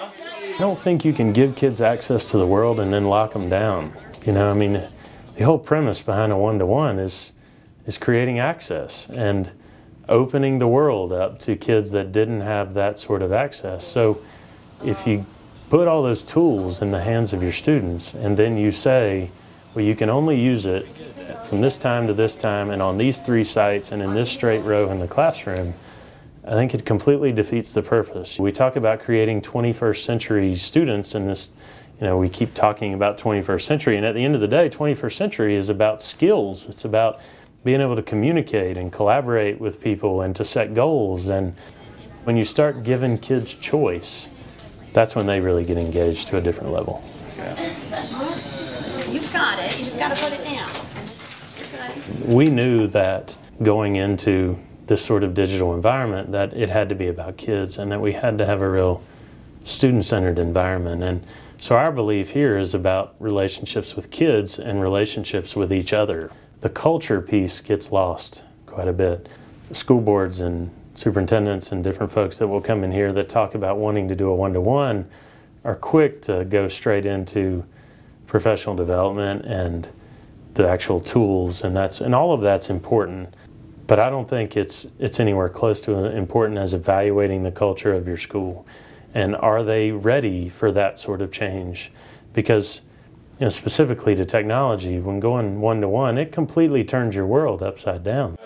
I don't think you can give kids access to the world and then lock them down. You know, I mean, the whole premise behind a one-to-one is creating access and opening the world up to kids that didn't have that sort of access. So if you put all those tools in the hands of your students and then you say, well, you can only use it from this time to this time and on these 3 sites and in this straight row in the classroom, I think it completely defeats the purpose. We talk about creating 21st century students, and this, you know, we keep talking about 21st century, and at the end of the day, 21st century is about skills. It's about being able to communicate and collaborate with people and to set goals. And when you start giving kids choice, that's when they really get engaged to a different level. You've got it, you just got to put it down. We knew that going into this sort of digital environment that it had to be about kids and that we had to have a real student-centered environment. And so our belief here is about relationships with kids and relationships with each other. The culture piece gets lost quite a bit. School boards and superintendents and different folks that will come in here that talk about wanting to do a one-to-one are quick to go straight into professional development and the actual tools, and all of that's important. But I don't think it's anywhere close to important as evaluating the culture of your school. And are they ready for that sort of change? Because, you know, specifically to technology, when going one-to-one, it completely turns your world upside down.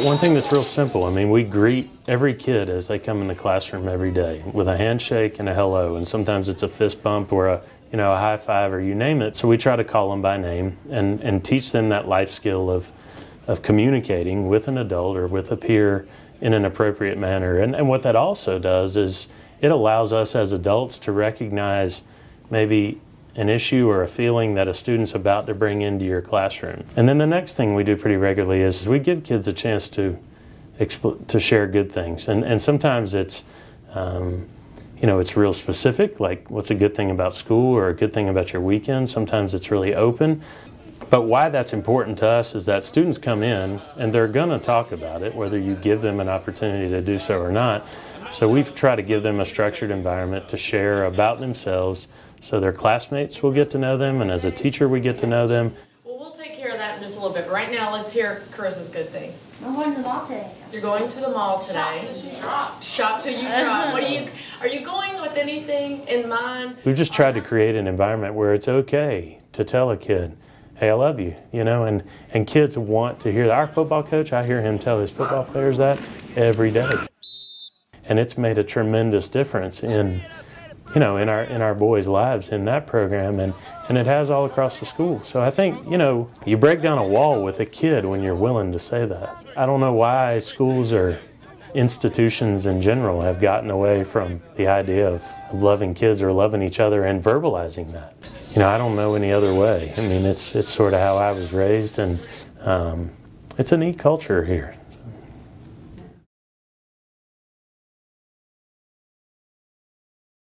One thing that's real simple, I mean, we greet every kid as they come in the classroom every day with a handshake and a hello, and sometimes it's a fist bump or a high five or you name it. So we try to call them by name and teach them that life skill of communicating with an adult or with a peer in an appropriate manner. And what that also does is it allows us as adults to recognize maybe an issue or a feeling that a student's about to bring into your classroom. And then the next thing we do pretty regularly is we give kids a chance to share good things. And sometimes it's, it's real specific, like what's a good thing about school or a good thing about your weekend. Sometimes it's really open. But why that's important to us is that students come in and they're gonna talk about it, whether you give them an opportunity to do so or not. So we've tried to give them a structured environment to share about themselves so their classmates will get to know them, and as a teacher we get to know them. Well, we'll take care of that in just a little bit. But right now, let's hear Carissa's good thing. I'm going to the mall today. You're going to the mall today. Shop till you drop. Are you going with anything in mind? We've just tried to create an environment where it's okay to tell a kid, hey, I love you, and kids want to hear that. Our football coach, I hear him tell his football players that every day. And it's made a tremendous difference in our boys' lives in that program, and it has all across the school. So I think, you break down a wall with a kid when you're willing to say that. I don't know why schools or institutions in general have gotten away from the idea of loving kids or loving each other and verbalizing that. I don't know any other way. I mean, it's sort of how I was raised, and it's a neat culture here.